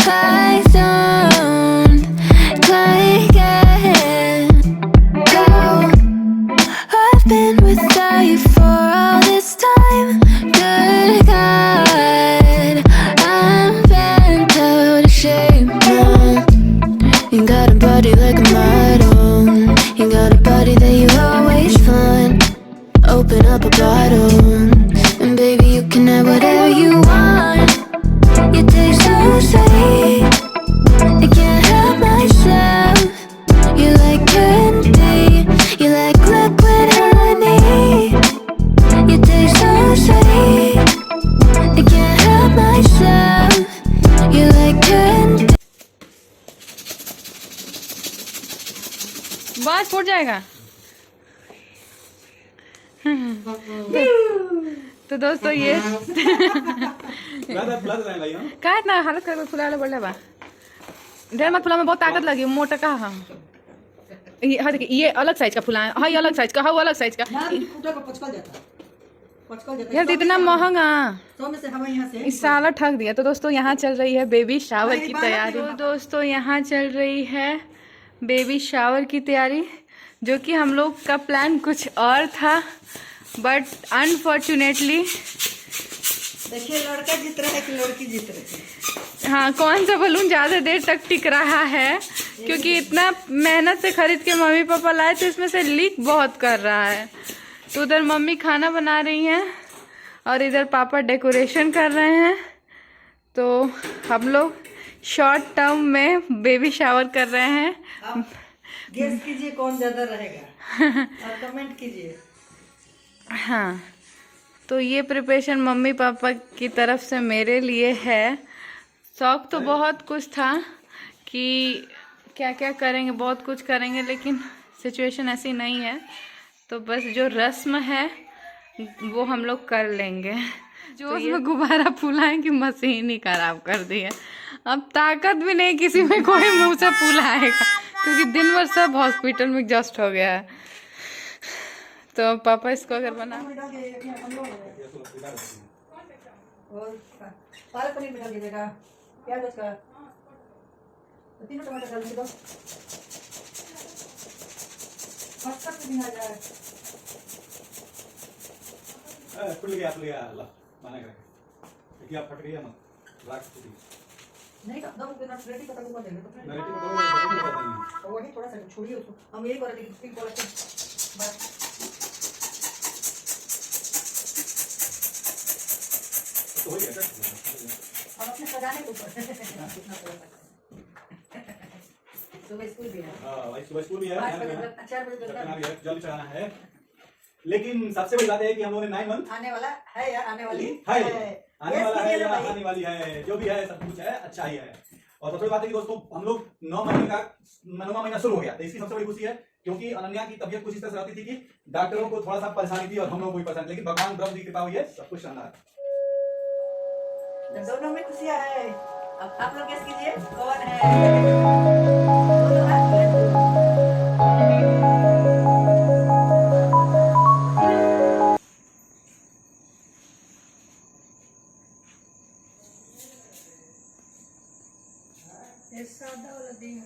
I don't like it. Oh, I've been without you for all this time. Good God, I'm bent out of shape now. You got a body like a model. You got a body that you always find. Open up a bottle, and baby you can have whatever you want. You taste so sweet, I can't help myself. You like candy, you like liquid honey. You taste so sweet, I can't help myself. You like candy. बस फूट जाएगा। तो दोस्तों ये का इतना हालत कर फुला बढ़ बा ढेर मत फुला में बहुत ताकत लगी मोटा का। हाँ हाँ देखिए ये अलग साइज का फुला है। हाँ ये अलग साइज का। हाँ वो अलग साइज का यार इतना महंगा इस साला ठग दिया। तो दोस्तों यहाँ चल रही है बेबी शावर की तैयारी। तो दोस्तों यहाँ चल रही है बेबी शावर की तैयारी, जो कि हम लोग का प्लान कुछ और था, बट अनफॉर्चुनेटली देखिए लड़का जीत रहा है कि लड़की जीत रही है। हाँ कौन सा बलून ज़्यादा देर तक टिक रहा है, क्योंकि इतना मेहनत से खरीद के मम्मी पापा लाए तो इसमें से लीक बहुत कर रहा है। तो उधर मम्मी खाना बना रही हैं और इधर पापा डेकोरेशन कर रहे हैं। तो हम लोग शॉर्ट टर्म में बेबी शावर कर रहे हैं। आप गेस कीजिए कौन ज्यादा रहेगा और कमेंट कीजिए। हाँ तो ये प्रिपरेशन मम्मी पापा की तरफ से मेरे लिए है। शौक तो बहुत कुछ था कि क्या क्या करेंगे, बहुत कुछ करेंगे, लेकिन सिचुएशन ऐसी नहीं है। तो बस जो रस्म है वो हम लोग कर लेंगे। जो तो उसमें गुब्बारा फुलाएं कि मशीन ही खराब कर दी है। अब ताकत भी नहीं किसी में कोई मुंह से फुलाएगा, क्योंकि दिन भर सब हॉस्पिटल में एडजस्ट हो गया है। तो पापा इसको अगर बना पालक पनीर मिला दीजिएगा, प्याज उसका तीनों टमाटर डाल दो, भी आ जाए। फुल गया अल्लाह माना करे कि आप फट गई मत राख पूरी नहीं दम के ना रेडी पता को देंगे तो नेगेटिव तो वही थोड़ा सा छोड़िए उसको। हम यही कर रहे थे पिंक वाला बस तो हो गया हम अपने सजाने के ऊपर सुबह स्कूल भी है। हां भाई सुबह स्कूल भी है, 4 बजे तक जल्दी चढ़ाना है। लेकिन सबसे बड़ी बात है कि हम लोगों ने 9 मंथ आने वाला है या आने वाली है, आने वाला है या आने वाली है, जो भी है सब कुछ है अच्छा ही है। और सबसे बड़ी बात है कि दोस्तों हम लोग 9 महीने का 9वां महीना शुरू हो गया। तो इसकी सबसे बड़ी खुशी है, क्योंकि अनन्या की तबीयत कुछ इस तरह से रहती थी कि डॉक्टरों को थोड़ा सा परेशानी थी और हम लोगों को भी परेशानी, लेकिन भगवान ब्रह्म जी की कृपा हुई है, सब कुछ शानदार है। दोनों में खुशियां है। अब आप लोग गेस कीजिए कौन है।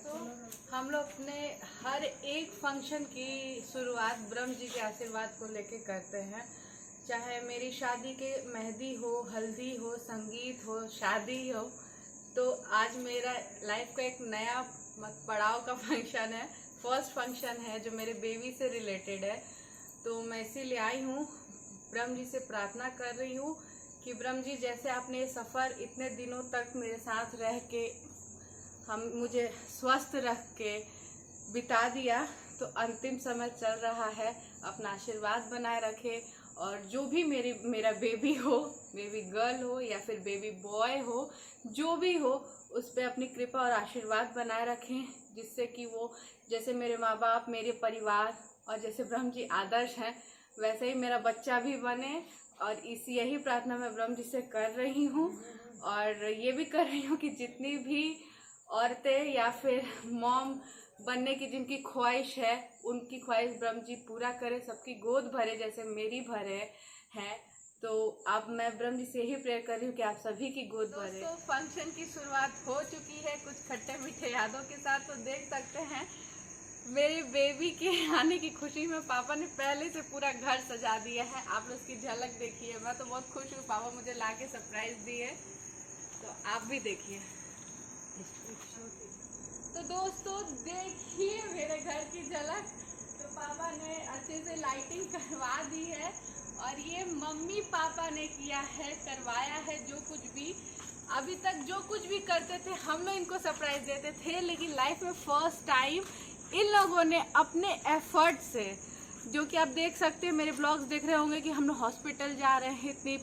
तो हम लोग अपने हर एक फंक्शन की शुरुआत ब्रह्म जी के आशीर्वाद को लेके करते हैं। चाहे मेरी शादी के मेहंदी हो, हल्दी हो, संगीत हो, शादी हो। तो आज मेरा लाइफ का एक नया पड़ाव का फंक्शन है, फर्स्ट फंक्शन है जो मेरे बेबी से रिलेटेड है। तो मैं इसीलिए आई हूँ, ब्रह्म जी से प्रार्थना कर रही हूँ कि ब्रह्म जी जैसे आपने ये सफ़र इतने दिनों तक मेरे साथ रह के मुझे स्वस्थ रख के बिता दिया, तो अंतिम समय चल रहा है, अपना आशीर्वाद बनाए रखे। और जो भी मेरा बेबी हो, बेबी गर्ल हो या फिर बेबी बॉय हो, जो भी हो, उस पर अपनी कृपा और आशीर्वाद बनाए रखें, जिससे कि वो जैसे मेरे माँ बाप, मेरे परिवार और जैसे ब्रह्म जी आदर्श हैं, वैसे ही मेरा बच्चा भी बने। और यही प्रार्थना मैं ब्रह्म जी से कर रही हूँ। और ये भी कर रही हूँ कि जितनी भी औरतें या फिर मॉम बनने की जिनकी ख्वाहिश है, उनकी ख्वाहिश ब्रह्म जी पूरा करे, सबकी गोद भरे जैसे मेरी भरे हैं। तो अब मैं ब्रह्म जी से यही प्रेयर कर रही हूँ कि आप सभी की गोद भरे। तो फंक्शन की शुरुआत हो चुकी है कुछ खट्टे मीठे यादों के साथ। तो देख सकते हैं मेरी बेबी के आने की खुशी में पापा ने पहले से पूरा घर सजा दिया है। आप लोग इसकी झलक देखिए। मैं तो बहुत खुश हूँ, पापा मुझे लाके सरप्राइज दिए, तो आप भी देखिए। तो दोस्तों देखिए मेरे घर की झलक। तो पापा ने अच्छे से लाइटिंग करवा दी है और ये मम्मी पापा ने किया है, करवाया है। जो कुछ भी अभी तक जो कुछ भी करते थे हम लोग इनको सरप्राइज देते थे, लेकिन लाइफ में फर्स्ट टाइम इन लोगों ने अपने एफर्ट से, जो कि आप देख सकते हैं मेरे ब्लॉग्स देख रहे होंगे कि हम लोग हॉस्पिटल जा रहे हैं, इतनी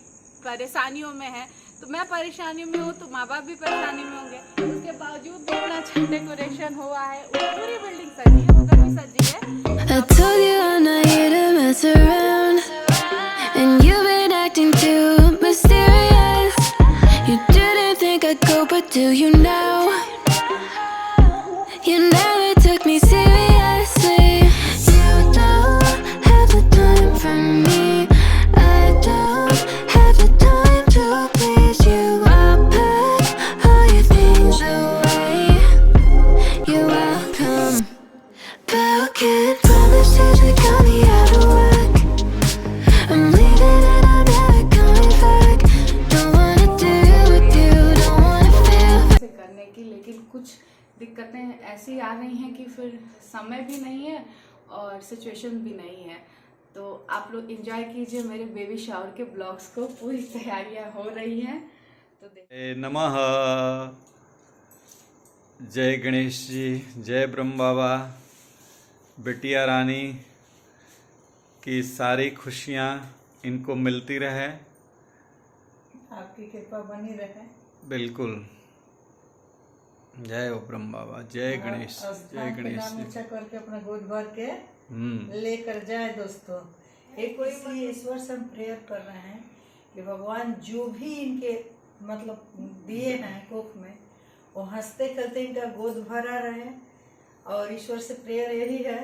परेशानियों में हैं। तो मैं परेशानी में हूँ तो माँ बाप भी परेशानी में होंगे, उसके बावजूद भी इतना अच्छा डेकोरेशन हुआ है। पूरी बिल्डिंग सजी है, उधर भी सजी है। I told you I'm not here to mess around, and you've been acting too mysterious. You didn't think I'd go, but do you now? You never took me seriously. You don't have the time for me. I don't have the time to please you. I'll pack all your things away. You're welcome. Broken promises that got me out of work. I'm leaving and I'm never coming back. Don't wanna deal with you, don't wanna feel. से करने की, लेकिन कुछ दिक्कतें ऐसी आ रही हैं कि फिर समय भी नहीं है और सिचुएशन भी नहीं है। तो आप लोग एंजॉय कीजिए मेरे बेबी शावर के ब्लॉग्स को। पूरी तैयारियां हो रही हैं तो नमः। जय गणेश जी, जय ब्रह्म बाबा। बिटिया रानी की सारी खुशियाँ इनको मिलती रहे, आपकी कृपा बनी रहे। बिल्कुल। जय हो ब्रह्म बाबा, जय गणेश, जय गणेश जी। अच्छा करके अपना गोद भर के लेकर जाए। दोस्तों एक कोई ईश्वर से हम प्रेयर कर रहे हैं कि भगवान जो भी इनके मतलब दिए हैं कोख में, वो हंसते खेलते इनका गोद भरा रहे। और ईश्वर से प्रेयर यही है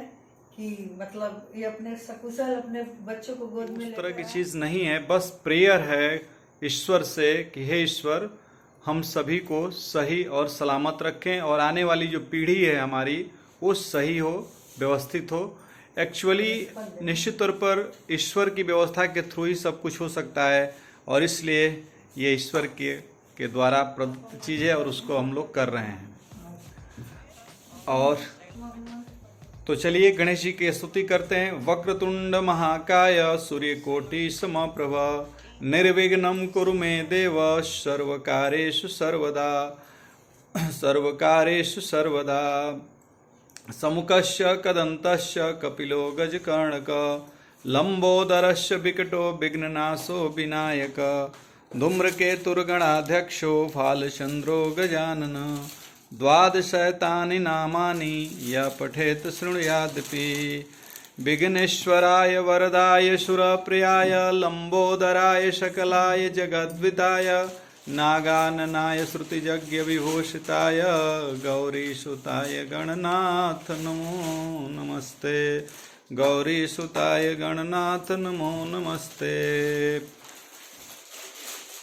कि मतलब ये अपने सकुशल अपने बच्चों को गोद में। उस तरह की चीज नहीं है, बस प्रेयर है ईश्वर से कि हे ईश्वर हम सभी को सही और सलामत रखें और आने वाली जो पीढ़ी है हमारी वो सही हो, व्यवस्थित हो। एक्चुअली निश्चित तौर पर ईश्वर की व्यवस्था के थ्रू ही सब कुछ हो सकता है और इसलिए ये ईश्वर के द्वारा प्रदत्त चीज़ है और उसको हम लोग कर रहे हैं। और तो चलिए गणेश जी की स्तुति करते हैं। वक्रतुंड महाकाय सूर्यकोटि समप्रभ निर्विघ्नं कुरु मे देव सर्वकारेषु सर्वदा सर्वकारेषु सर्वदा। समुखस्य कदन्तस्य कपिलो गजकर्णक लंबोदरस्य विकटो विघ्ननाशो विनायक धूम्रकेतुर्गणाध्यक्षो फालचन्द्रो गजानन। द्वादशैतानि नामानि य पठेत् शृणुयादपि। विघ्नेश्वराय वरदाय सुरप्रियाय लंबोदराय सकलाय जगद्विताय नागाननाय श्रुतियज्ञ विभूषिताय गौरीसुताय गणनाथ नमो नमस्ते। गौरीसुताय गणनाथ नमो नमस्ते।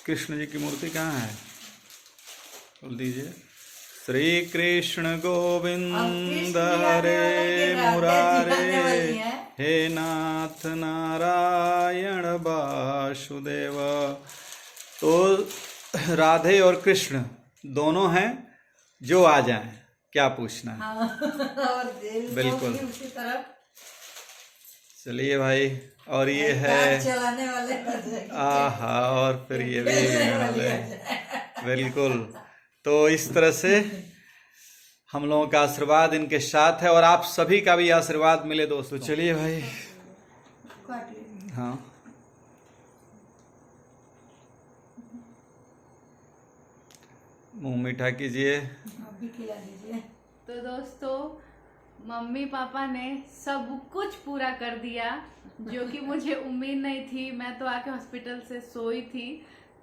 कृष्ण जी की मूर्ति कहाँ है? बोल दीजिए। श्री कृष्ण गोविंद हरे मुरारे हे नाथ नारायण वासुदेव। तो राधे और कृष्ण दोनों हैं, जो आ जाएं, क्या पूछना है? और बिल्कुल उसी तरफ चलिए भाई। और ये है चलाने वाले आहा, और फिर ये भी वाले बिल्कुल। तो इस तरह से हम लोगों का आशीर्वाद इनके साथ है और आप सभी का भी आशीर्वाद मिले दोस्तों। चलिए भाई। हाँ मुंह मीठा कीजिए। आप भी खिला दीजिए। तो दोस्तों मम्मी पापा ने सब कुछ पूरा कर दिया, जो कि मुझे उम्मीद नहीं थी। मैं तो आके हॉस्पिटल से सोई थी,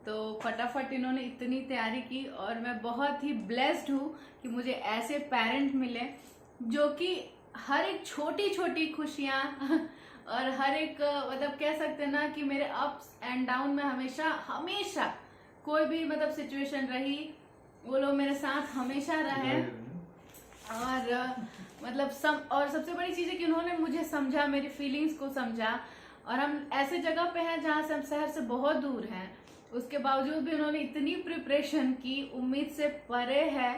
तो फटाफट इन्होंने इतनी तैयारी की और मैं बहुत ही ब्लेस्ड हूँ कि मुझे ऐसे पेरेंट मिले जो कि हर एक छोटी छोटी खुशियाँ और हर एक मतलब कह सकते हैं ना कि मेरे अप्स एंड डाउन में हमेशा हमेशा कोई भी मतलब सिचुएशन रही, वो लोग मेरे साथ हमेशा रहे। और मतलब सबसे बड़ी चीज़ है कि उन्होंने मुझे समझा, मेरी फीलिंग्स को समझा। और हम ऐसे जगह पे हैं जहाँ से हम शहर से बहुत दूर हैं, उसके बावजूद भी उन्होंने इतनी प्रिपरेशन की, उम्मीद से परे है।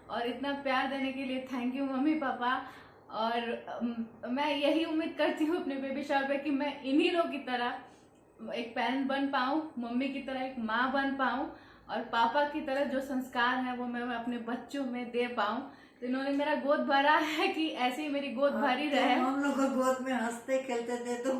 और इतना प्यार देने के लिए थैंक यू मम्मी पापा। और मैं यही उम्मीद करती हूँ अपने बेबी शावर पे कि मैं इन्हीं लोग की तरह एक पेरेंट बन पाऊँ, मम्मी की तरह एक माँ बन पाऊँ, और पापा की तरह जो संस्कार हैं वो मैं अपने बच्चों में दे पाऊँ। तो इन्होंने मेरा गोद भरा है कि ऐसे ही मेरी गोद भरी रहे। हम लोग गोद में हंसते खेलते थे तो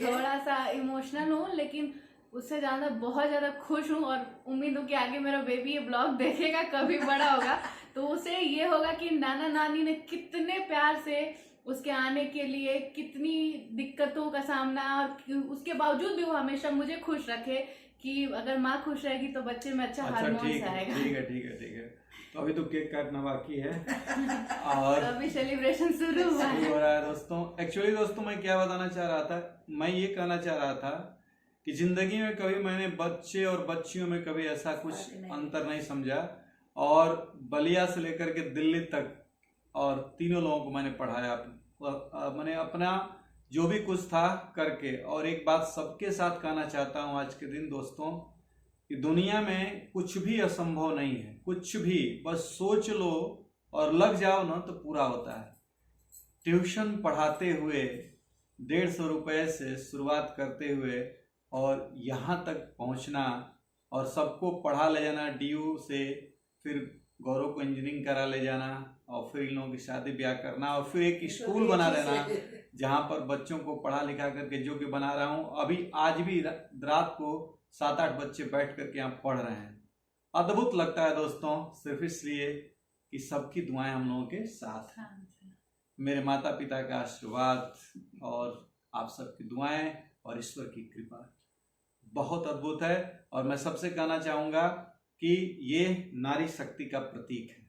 थोड़ा सा इमोशनल हूँ, लेकिन उससे ज्यादा बहुत ज्यादा खुश हूँ। और उम्मीद हूँ कि आगे मेरा बेबी ये ब्लॉग देखेगा, कभी बड़ा होगा तो उसे ये होगा कि नाना नानी ने कितने प्यार से उसके आने के लिए कितनी दिक्कतों का सामना, और उसके बावजूद भी वो हमेशा मुझे खुश रखे कि अगर माँ खुश रहेगी तो बच्चे में अच्छा हार्मोन्स आएगा। ठीक है। तो अभी तो केक काटना बाकी है और अभी सेलिब्रेशन शुरू हुआ हो रहा है दोस्तों। एक्चुअली दोस्तों मैं क्या बताना चाह रहा था, मैं ये कहना चाह रहा था कि जिंदगी में कभी मैंने बच्चे और बच्चियों में कभी ऐसा कुछ अंतर नहीं समझा। और बलिया से लेकर के दिल्ली तक और तीनों लोगों को मैंने पढ़ाया, मैंने अपना जो भी कुछ था करके। और एक बात सबके साथ कहना चाहता हूँ आज के दिन दोस्तों, कि दुनिया में कुछ भी असंभव नहीं है, कुछ भी, बस सोच लो और लग जाओ ना तो पूरा होता है। ट्यूशन पढ़ाते हुए 150 रुपये से शुरुआत करते हुए और यहाँ तक पहुँचना, और सबको पढ़ा ले जाना DU से, फिर गौरव को इंजीनियरिंग करा ले जाना, और फिर इन लोगों की शादी ब्याह करना, और फिर एक स्कूल बना देना जहाँ पर बच्चों को पढ़ा लिखा करके जो कि बना रहा हूँ। अभी आज भी रात को 7-8 बच्चे बैठ करके यहाँ पढ़ रहे हैं। अद्भुत लगता है दोस्तों, सिर्फ इसलिए कि सबकी दुआएं हम लोगों के साथ हैं। मेरे माता पिता का आशीर्वाद और आप सबकी दुआएं और ईश्वर की कृपा बहुत अद्भुत है। और मैं सबसे कहना चाहूँगा कि ये नारी शक्ति का प्रतीक है।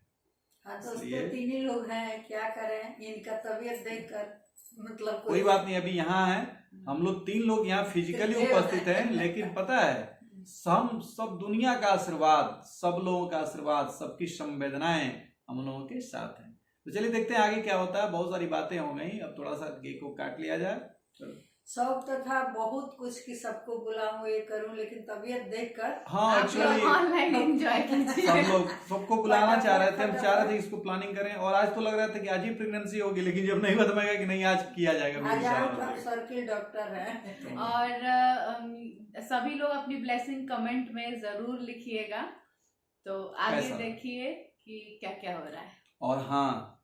हाँ दोस्तों, तीन ही लोग हैं, क्या करें, इनका तबीयत देखकर मतलब कोई बात नहीं। अभी यहाँ है, हम लोग 3 लोग यहाँ फिजिकली उपस्थित हैं, लेकिन पता है सब दुनिया का आशीर्वाद, सब लोगों का आशीर्वाद, सबकी संवेदनाएं हम लोगों के साथ हैं। तो चलिए देखते हैं आगे क्या होता है। बहुत सारी बातें हो गई, अब थोड़ा सा केक को काट लिया जाए। शौक तो था बहुत कुछ कि सबको बुलाऊं, ये करूं, लेकिन तबीयत देखकर हाँ एक्चुअली ऑनलाइन एंजॉय कीजिए। हम लोग सबको बुलाना चाह रहे थे, हम चाह रहे थे इसको प्लानिंग करें, और आज तो लग रहा था कि आज ही प्रेगनेंसी होगी, लेकिन जब नहीं बताएगा कि नहीं आज किया जाएगा। आज सर्किल डॉक्टर है। और सभी लोग अपनी ब्लेसिंग कमेंट में जरूर लिखिएगा, तो आगे देखिए कि क्या क्या हो रहा है। और हाँ,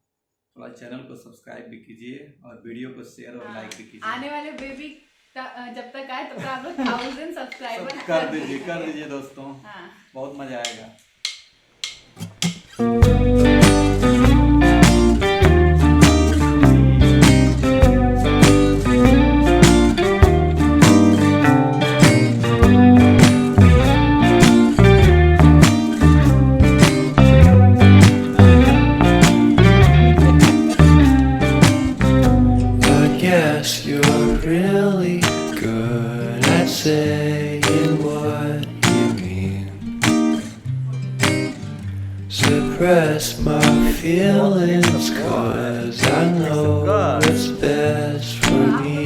थोड़ा चैनल को सब्सक्राइब भी कीजिए और वीडियो को शेयर और लाइक भी कीजिए। आने वाले बेबी जब तक आए तब तक आप लोग 1000 सब्सक्राइबर कर दीजिए दोस्तों। हाँ। बहुत मजा आएगा। Really good at saying what you mean. Suppress my feelings, 'cause I know what's best for me.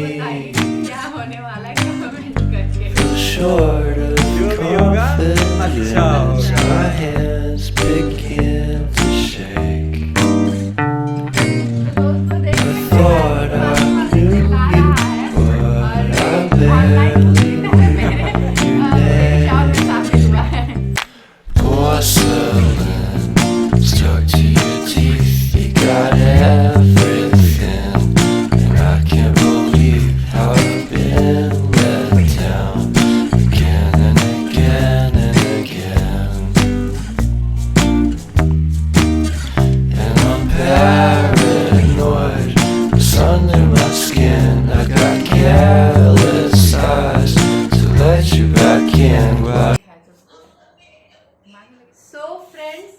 Feel short of confidence, my hands begin to shake. I thought I knew you, but I barely knew your name. Porcelain stuck to your teeth, you got everything, and I can't believe how I've been let down again and again and again. And I'm paranoid, what's under my skin. I got careless eyes to let you back in, but so friends,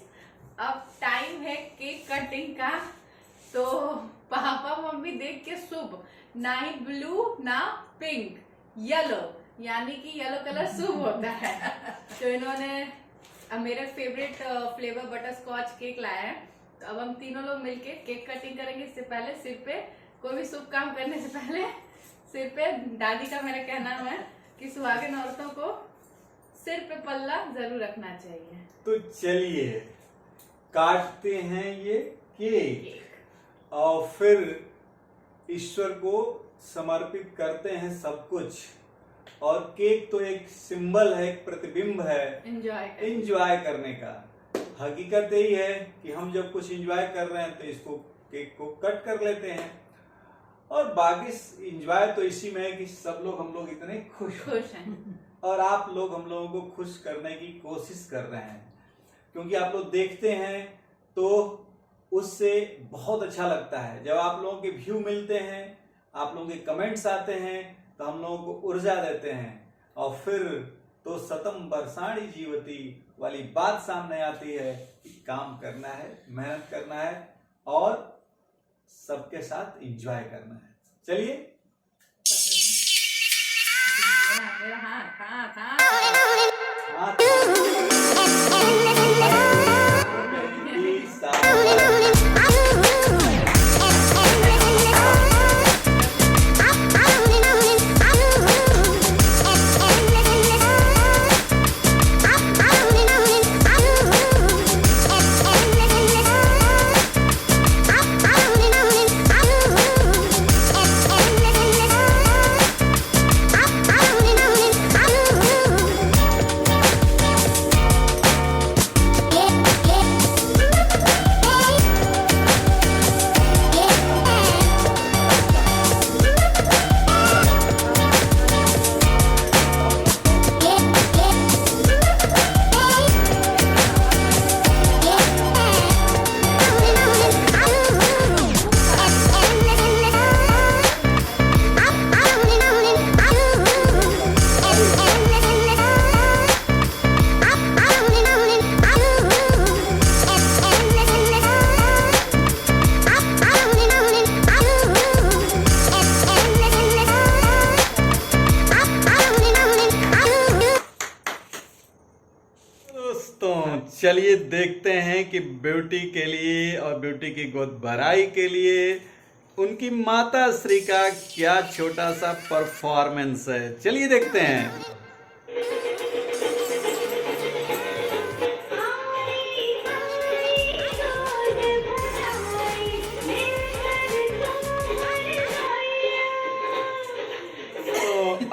अब time है cake cutting का। तो papa mummy देख के शुभ, ना ही blue ना pink, yellow, यानी कि येलो कलर शुभ होता है। तो इन्होंने मेरे favourite flavour butterscotch cake लाया है। तो अब हम तीनों लोग मिलके केक कटिंग करेंगे। इससे पहले सिर पे कोई भी शुभ काम करने से पहले सिर पे, दादी का मेरा कहना है कि सुहागिन औरतों को सिर पे पल्ला जरूर रखना चाहिए। तो चलिए काटते हैं ये केक और फिर ईश्वर को समर्पित करते हैं सब कुछ। और केक तो एक सिंबल है, एक प्रतिबिंब है एंजॉय करने का। हकीकत यही है कि हम जब कुछ एंजॉय कर रहे हैं तो इसको केक को कट कर लेते हैं। और बाकी एंजॉय तो इसी में है कि सब लोग, हम लोग इतने खुश हैं और आप लोग हम लोगों को खुश करने की कोशिश कर रहे हैं, क्योंकि आप लोग देखते हैं तो उससे बहुत अच्छा लगता है। जब आप लोगों के व्यू मिलते हैं, आप लोगों के कमेंट्स आते हैं, तो हम लोगों को ऊर्जा देते हैं और फिर तो सतम बरसाणी जीवती वाली बात सामने आती है कि काम करना है, मेहनत करना है और सबके साथ एंजॉय करना है। चलिए चलिए देखते हैं कि ब्यूटी के लिए और ब्यूटी की गोद भराई के लिए उनकी माता श्री का क्या छोटा सा परफॉर्मेंस है। चलिए देखते हैं।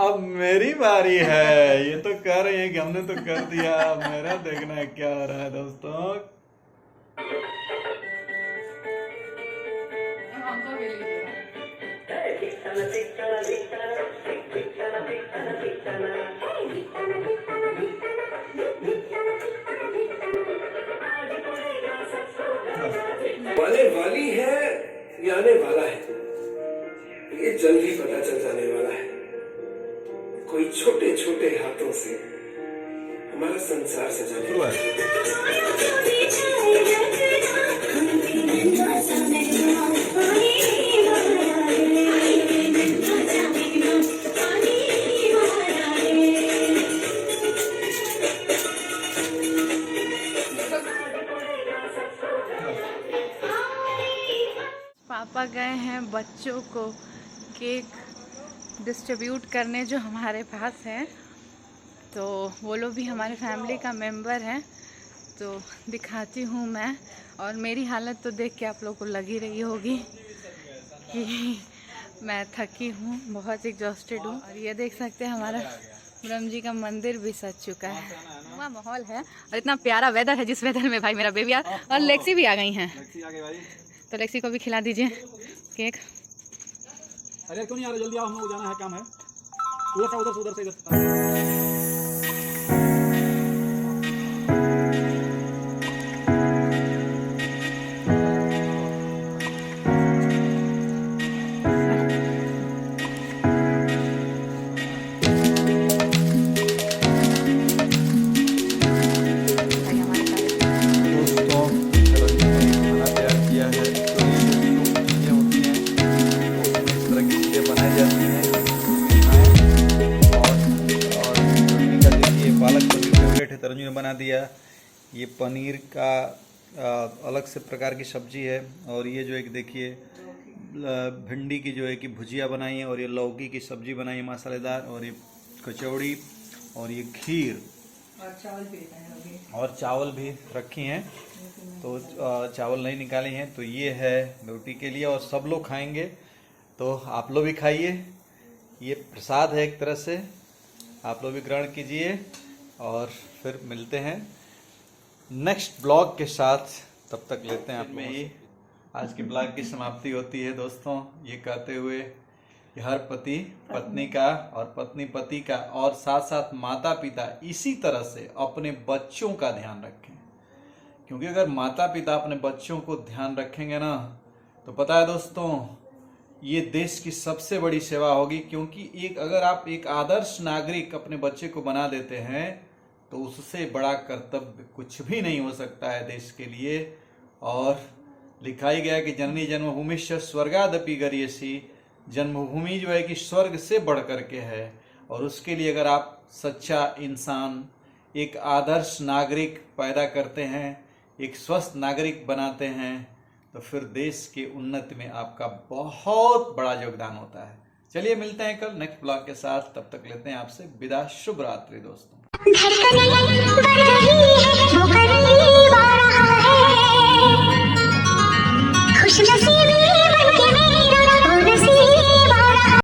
अब मेरी बारी है। ये तो कह रहे हैं कि हमने तो कर दिया, मेरा देखना है क्या हो रहा है दोस्तों। आने वाली है या आने वाला है, ये जल्द ही पता चल जाने वाला है। कोई छोटे छोटे हाथों से हमारा संसार सजाने वाला है। पापा गए हैं बच्चों को केक डिस्ट्रीब्यूट करने जो हमारे पास है, तो वो लोग भी हमारे फैमिली का मेंबर हैं। तो दिखाती हूँ मैं, और मेरी हालत तो देख के आप लोग को लगी रही होगी कि मैं थकी हूँ, बहुत एग्जॉस्टेड हूँ। और ये देख सकते हैं हमारा ब्रह्म जी का मंदिर भी सज चुका है। वहाँ माहौल है और इतना प्यारा वेदर है, जिस वेदर में भाई मेरा बेबी और लेक्सी भी आ गई हैं। तो लेक्सी को भी खिला दीजिए केक। अरे क्यों नहीं आ रहे, जल्दी आओ, हम लोग जाना है, काम है। उधर से इधर। ये पनीर का अलग से प्रकार की सब्जी है। और ये जो एक देखिए भिंडी की जो है कि भुजिया बनाई है, और ये लौकी की सब्जी बनाई है मसालेदार, और ये कचौड़ी, और ये खीर, और चावल भी रखी हैं। तो चावल नहीं निकाले हैं, तो ये है रोटी के लिए, और सब लोग खाएंगे। तो आप लोग भी खाइए, ये प्रसाद है एक तरह से, आप लोग भी ग्रहण कीजिए। और फिर मिलते हैं नेक्स्ट ब्लॉग के साथ, तब तक लेते हैं आप में ही आज के ब्लॉग की समाप्ति होती है दोस्तों, ये कहते हुए कि हर पति पत्नी का और पत्नी पति का और साथ साथ माता पिता इसी तरह से अपने बच्चों का ध्यान रखें। क्योंकि अगर माता पिता अपने बच्चों को ध्यान रखेंगे ना, तो पता है दोस्तों, ये देश की सबसे बड़ी सेवा होगी। क्योंकि अगर आप एक आदर्श नागरिक अपने बच्चे को बना देते हैं, तो उससे बड़ा कर्तव्य कुछ भी नहीं हो सकता है देश के लिए। और लिखा ही गया कि जननी जन्मभूमिश्च स्वर्गादपि गरीयसी, जन्मभूमि जो है कि स्वर्ग से बढ़ करके है। और उसके लिए अगर आप सच्चा इंसान, एक आदर्श नागरिक पैदा करते हैं, एक स्वस्थ नागरिक बनाते हैं, तो फिर देश के उन्नति में आपका बहुत बड़ा योगदान होता है। चलिए मिलते हैं कल नेक्स्ट ब्लॉग के साथ, तब तक लेते हैं आपसे विदा। शुभ रात्रि दोस्तों।